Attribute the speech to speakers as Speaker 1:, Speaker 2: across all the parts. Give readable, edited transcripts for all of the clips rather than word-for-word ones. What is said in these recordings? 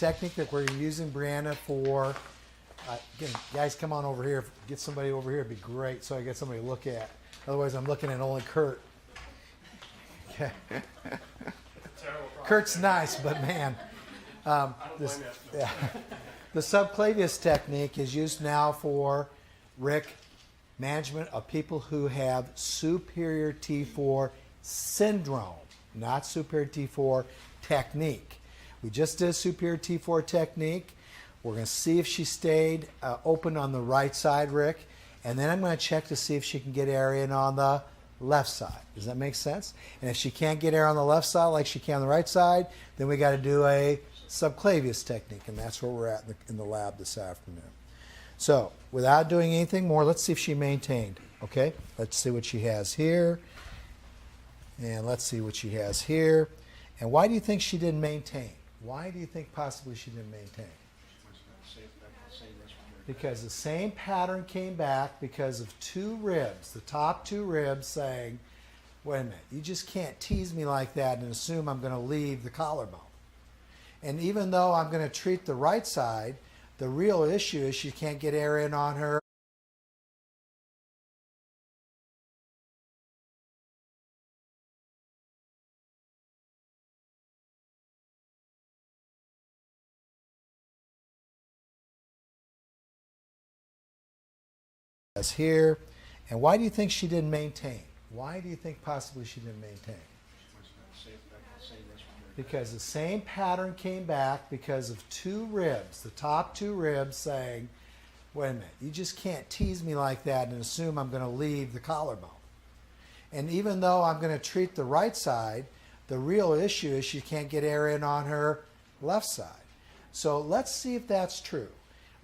Speaker 1: technique that we're using, Brianna, for, again, guys, come on over here. Get somebody over here. It'd be great so I get somebody to look at. Otherwise, I'm looking at only Kurt. Okay. Kurt's nice, but man. The subclavius technique is used now for, Rick, management of people who have superior T4 syndrome, not superior T4 technique. We just did superior T4 technique. We're going to see if she stayed open on the right side, Rick, and then I'm going to check to see if she can get area in on the left side. Does that make sense? And if she can't get air on the left side like she can on the right side, then we got to do a subclavius technique, and that's where we're at in the lab this afternoon. So, without doing anything more, let's see if she maintained. Okay? Let's see what she has here. And let's see what she has here. And why do you think she didn't maintain? Why do you think possibly she didn't maintain? Because the same pattern came back because of two ribs, the top two ribs saying, wait a minute, you just can't tease me like that and assume I'm going to leave the collarbone. And even though I'm going to treat the right side, the real issue is she can't get air in on her. Here. And why do you think she didn't maintain? Why do you think possibly she didn't maintain? Because the same pattern came back because of two ribs, the top two ribs saying, wait a minute, you just can't tease me like that and assume I'm going to leave the collarbone. And even though I'm going to treat the right side, the real issue is she can't get air in on her left side. So let's see if that's true.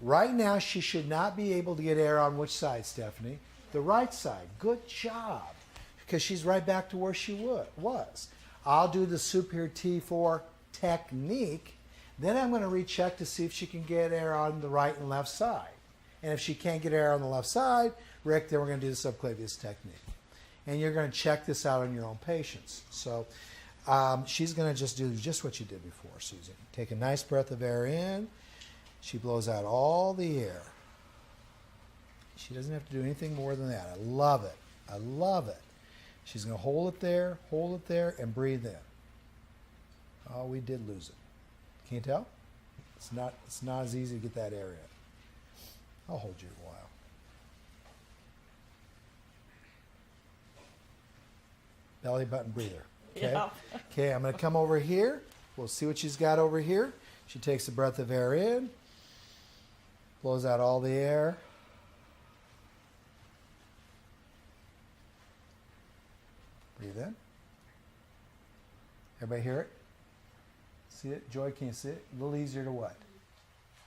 Speaker 1: Right now, she should not be able to get air on which side, Stephanie? The right side. Good job. Because she's right back to where she was. I'll do the superior T4 technique. Then I'm going to recheck to see if she can get air on the right and left side. And if she can't get air on the left side, Rick, then we're going to do the subclavius technique. And you're going to check this out on your own patients. So she's going to just do just what you did before, Susan. Take a nice breath of air in. She blows out all the air. She doesn't have to do anything more than that. I love it. I love it. She's going to hold it there, and breathe in. Oh, we did lose it. Can you tell? It's not as easy to get that air in. I'll hold you a while. Belly button breather. Okay?
Speaker 2: Yeah.
Speaker 1: Okay, I'm going to come over here. We'll see what she's got over here. She takes a breath of air in. Blows out all the air. Breathe in. Everybody hear it? See it? Joy, can you see it? A little easier to what?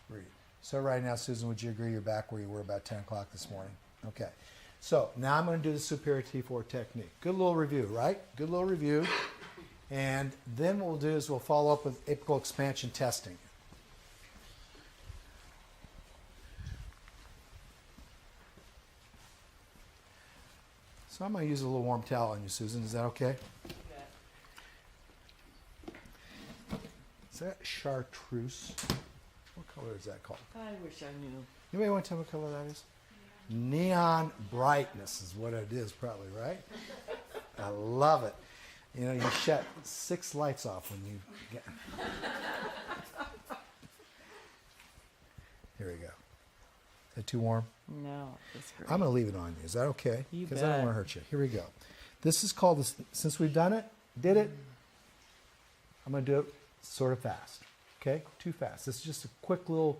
Speaker 1: Breathe. So right now, Susan, would you agree you're back where you were about 10 o'clock this morning? Okay. So now I'm going to do the superior T4 technique. Good little review, right? Good little review. And then what we'll do is we'll follow up with apical expansion testing. So I'm going to use a little warm towel on you, Susan. Is that okay?
Speaker 2: Yeah.
Speaker 1: Is that chartreuse? What color is that called?
Speaker 2: I wish I knew.
Speaker 1: Anybody want to tell me what color that is? Neon brightness is what it is, probably, right? I love it. You know, you shut 6 lights off when you get... Here we go. Is that too warm?
Speaker 2: No, that's great.
Speaker 1: I'm going to leave it on you. Is that okay?
Speaker 2: You
Speaker 1: Because I don't
Speaker 2: bet.
Speaker 1: want to hurt you. Here we go. This is called, since we've done it, I'm going to do it sort of fast. Okay? Too fast. This is just a quick little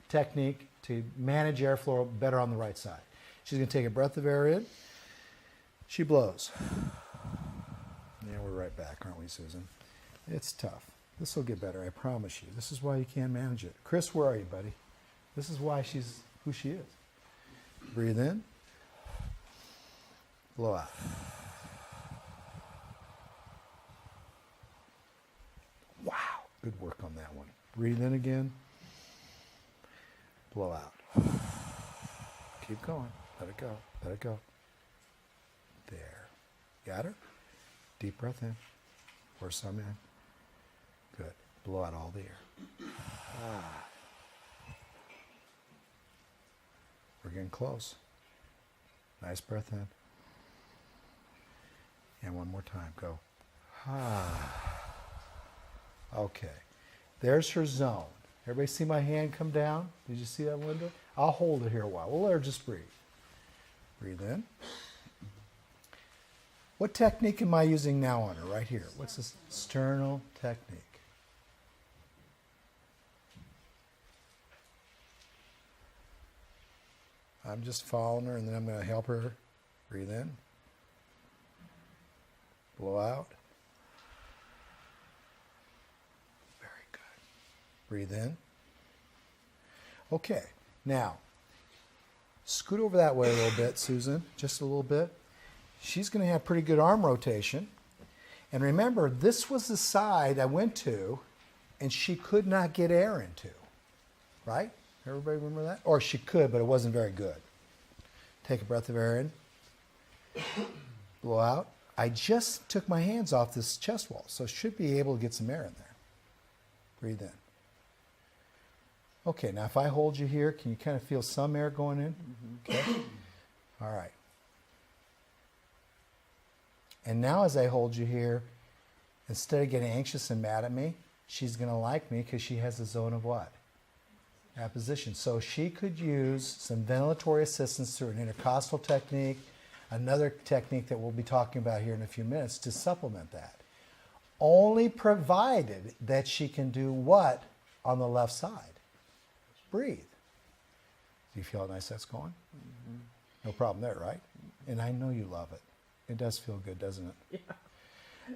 Speaker 1: technique to manage airflow better on the right side. She's going to take a breath of air in. She blows. Yeah, we're right back, aren't we, Susan? It's tough. This will get better, I promise you. This is why you can't manage it. Chris, where are you, buddy? This is why she's who she is. Breathe in. Blow out. Wow. Good work on that one. Breathe in again. Blow out. Keep going. Let it go. Let it go. There. Got her? Deep breath in. Force some in. Good. Blow out all the air. We're getting close. Nice breath in. And one more time. Go. Okay. There's her zone. Everybody see my hand come down? Did you see that, Linda? I'll hold it here a while. We'll let her just breathe. Breathe in. What technique am I using now on her? Right here. What's this? Sternal technique. I'm just following her, and then I'm going to help her. Breathe in. Blow out. Very good. Breathe in. Okay. Now, scoot over that way a little bit, Susan. Just a little bit. She's going to have pretty good arm rotation. And remember, this was the side I went to, and she could not get air into. Right? Everybody remember that? Or she could, but it wasn't very good. Take a breath of air in. Blow out. I just took my hands off this chest wall, so I should be able to get some air in there. Breathe in. Okay, now if I hold you here, can you kind of feel some air going in? Mm-hmm. Okay. All right. And now as I hold you here, instead of getting anxious and mad at me, she's going to like me because she has a zone of what? Apposition. So she could use some ventilatory assistance through an intercostal technique, another technique that we'll be talking about here in a few minutes to supplement that. Only provided that she can do what on the left side? Breathe. Do you feel how nice that's going? Mm-hmm. No problem there, right? And I know you love it. It does feel good, doesn't it?
Speaker 2: Yeah.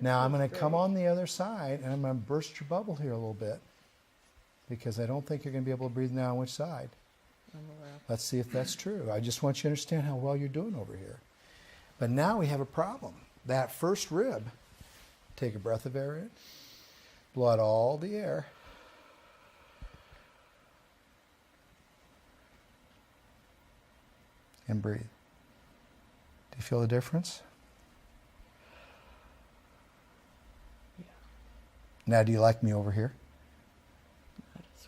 Speaker 1: Now I'm going to come on the other side, and I'm going to burst your bubble here a little bit because I don't think you're going to be able to breathe now on which side.
Speaker 2: On the left.
Speaker 1: Let's see if that's true. I just want you to understand how well you're doing over here. But now we have a problem. That first rib, take a breath of air in, blow out all the air. And breathe. Do you feel the difference?
Speaker 2: Yeah.
Speaker 1: Now, do you like me over here?
Speaker 2: Might as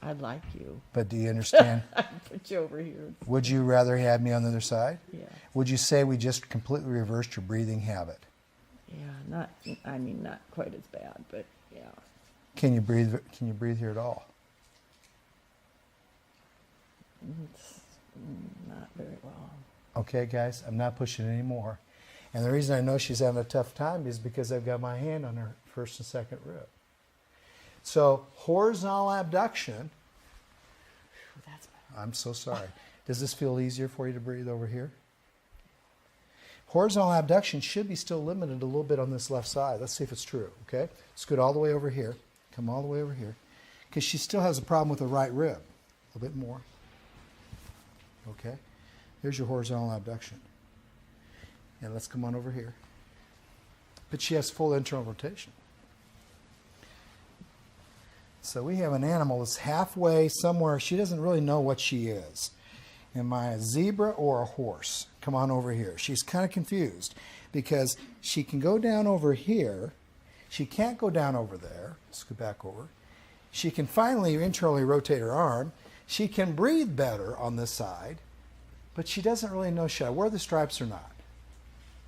Speaker 2: well. I'd like you.
Speaker 1: But do you understand?
Speaker 2: I'd put you over here.
Speaker 1: Would you rather have me on the other side?
Speaker 2: Yeah.
Speaker 1: Would you say we just completely reversed your breathing habit?
Speaker 2: Yeah, not quite as bad, but yeah.
Speaker 1: Can you breathe here at all?
Speaker 2: It's not very well.
Speaker 1: Okay, guys, I'm not pushing it anymore. And the reason I know she's having a tough time is because I've got my hand on her first and second rib. So horizontal abduction.
Speaker 2: That's better.
Speaker 1: I'm so sorry. Does this feel easier for you to breathe over here? Horizontal abduction should be still limited a little bit on this left side. Let's see if it's true, okay? Scoot all the way over here. Come all the way over here. Because she still has a problem with the right rib. A little bit more. Okay? There's your horizontal abduction. And let's come on over here. But she has full internal rotation. So we have an animal that's halfway somewhere. She doesn't really know what she is. Am I a zebra or a horse? Come on over here. She's kind of confused because she can go down over here. She can't go down over there. Let's go back over. She can finally internally rotate her arm. She can breathe better on this side, but she doesn't really know, should I wear the stripes or not?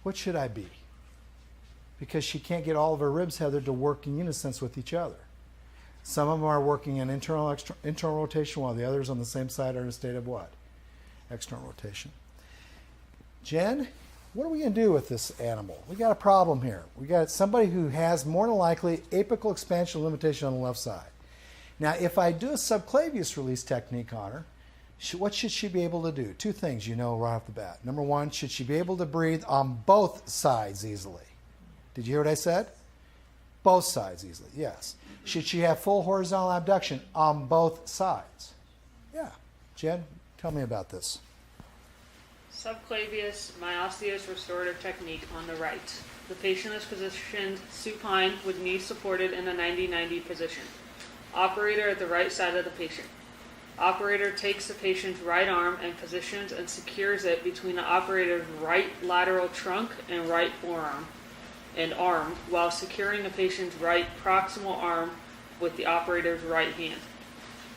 Speaker 1: What should I be? Because she can't get all of her ribs, Heather, to work in unison with each other. Some of them are working in internal rotation while the others on the same side are in a state of what? External rotation. Jen, what are we going to do with this animal? We got a problem here. We got somebody who has more than likely apical expansion limitation on the left side. Now, if I do a subclavius release technique on her, what should she be able to do? Two things you know right off the bat. Number one, should she be able to breathe on both sides easily? Did you hear what I said? Both sides easily, yes. Should she have full horizontal abduction on both sides? Yeah. Jen, tell me about this.
Speaker 3: Subclavius myostinous restorative technique on the right. The patient is positioned supine with knees supported in a 90-90 position. Operator at the right side of the patient. Operator takes the patient's right arm and positions and secures it between the operator's right lateral trunk and right forearm. and armed while securing the patient's right proximal arm with the operator's right hand.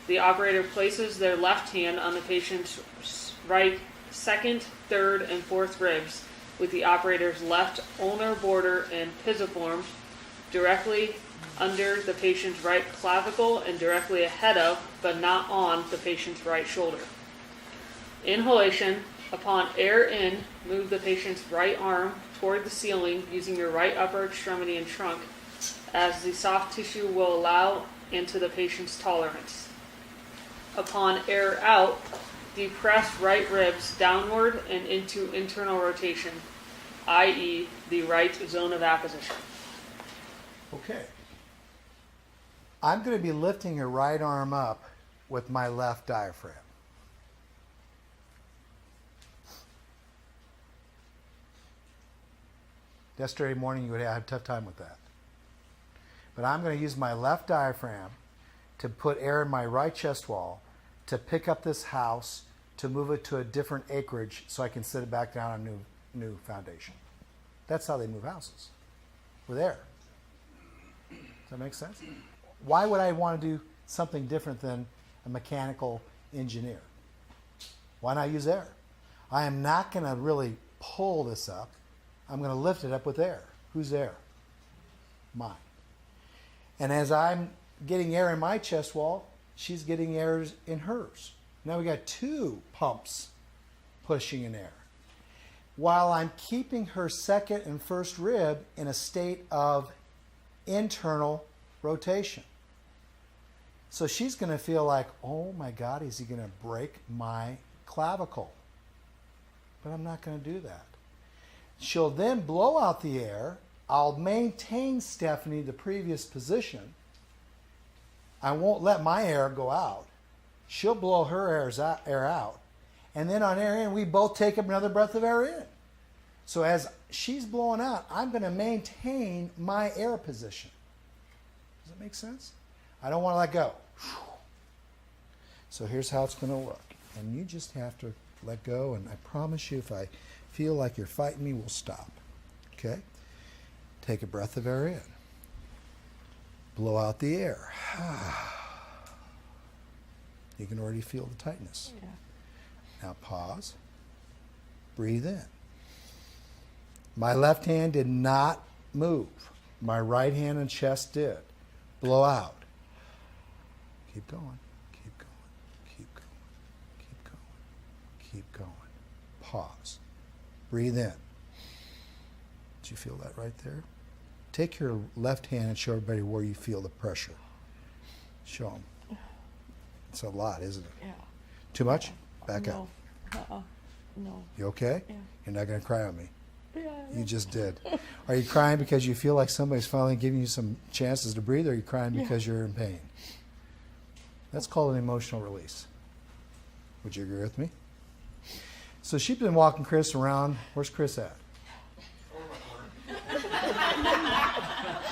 Speaker 3: The operator places their left hand on the patient's right second, third, and fourth ribs with the operator's left ulnar border and pisiform directly under the patient's right clavicle and directly ahead of, but not on, the patient's right shoulder. Inhalation. Upon air in, move the patient's right arm toward the ceiling using your right upper extremity and trunk as the soft tissue will allow into the patient's tolerance. Upon air out, depress right ribs downward and into internal rotation, i.e. the right zone of apposition.
Speaker 1: Okay. I'm going to be lifting her right arm up with my left diaphragm. Yesterday morning, you would have a tough time with that. But I'm going to use my left diaphragm to put air in my right chest wall, to pick up this house, to move it to a different acreage so I can sit it back down on a new foundation. That's how they move houses, with air. Does that make sense? Why would I want to do something different than a mechanical engineer? Why not use air? I am not going to really pull this up. I'm going to lift it up with air. Who's air? Mine. And as I'm getting air in my chest wall, she's getting air in hers. Now we got two pumps pushing in air, while I'm keeping her second and first rib in a state of internal rotation. So she's going to feel like, oh my God, is he going to break my clavicle? But I'm not going to do that. She'll then blow out the air. I'll maintain, Stephanie, the previous position. I won't let my air go out. She'll blow her air out. And then on air in, we both take another breath of air in. So as she's blowing out, I'm going to maintain my air position. Does that make sense? I don't want to let go. So here's how it's going to look. And you just have to let go. And I promise you, if I feel like you're fighting me, we'll stop. Okay? Take a breath of air in. Blow out the air. You can already feel the tightness.
Speaker 2: Yeah.
Speaker 1: Now pause. Breathe in. My left hand did not move. My right hand and chest did. Blow out. Keep going. Keep going. Keep going. Keep going. Keep going. Pause. Breathe in. Did you feel that right there? Take your left hand and show everybody where you feel the pressure. Show them. It's a lot, isn't it?
Speaker 2: Yeah.
Speaker 1: Too much? Back
Speaker 2: No.
Speaker 1: up.
Speaker 2: No.
Speaker 1: You okay?
Speaker 2: Yeah.
Speaker 1: You're not going to cry on me.
Speaker 2: Yeah.
Speaker 1: You just did. Are you crying because you feel like somebody's finally giving you some chances to breathe, or are you crying because you're in pain? That's called an emotional release. Would you agree with me? So she's been walking Chris around. Where's Chris at?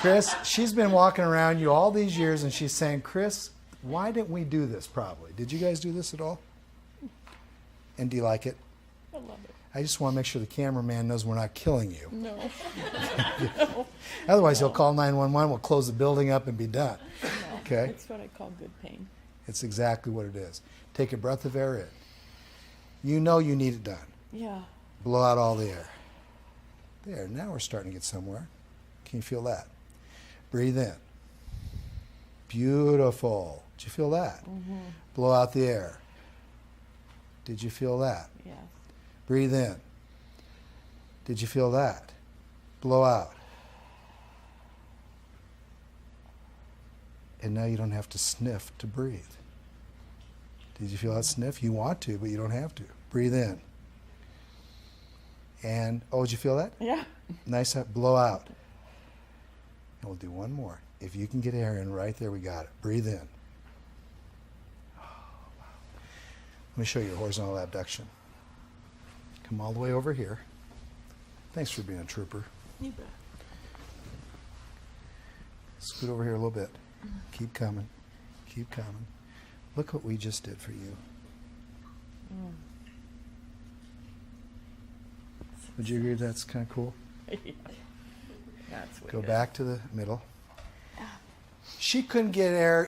Speaker 1: Chris, she's been walking around you all these years, and she's saying, Chris, why didn't we do this probably? Did you guys do this at all? And do you like it?
Speaker 2: I love it.
Speaker 1: I just want to make sure the cameraman knows we're not killing you.
Speaker 2: No.
Speaker 1: Otherwise, he'll call 911, we'll close the building up and be done.
Speaker 2: No.
Speaker 1: Okay?
Speaker 2: That's what I call good pain.
Speaker 1: It's exactly what it is. Take a breath of air in. You know you need it done.
Speaker 2: Yeah.
Speaker 1: Blow out all the air. There, now we're starting to get somewhere. Can you feel that? Breathe in. Beautiful. Did you feel that?
Speaker 2: Mm-hmm.
Speaker 1: Blow out the air. Did you feel that?
Speaker 2: Yeah.
Speaker 1: Breathe in. Did you feel that? Blow out. And now you don't have to sniff to breathe. Did you feel that sniff? You want to, but you don't have to. Breathe in. And, oh, did you feel that?
Speaker 2: Yeah.
Speaker 1: Nice. Blow out. And we'll do one more. If you can get air in right there, we got it. Breathe in. Oh, wow. Let me show you horizontal abduction. Come all the way over here. Thanks for being a trooper.
Speaker 2: You bet.
Speaker 1: Scoot over here a little bit. Keep coming. Keep coming. Look what we just did for you. Would you agree that's kind of cool?
Speaker 2: Yeah. That's
Speaker 1: Go
Speaker 2: weird.
Speaker 1: back to the middle. She couldn't get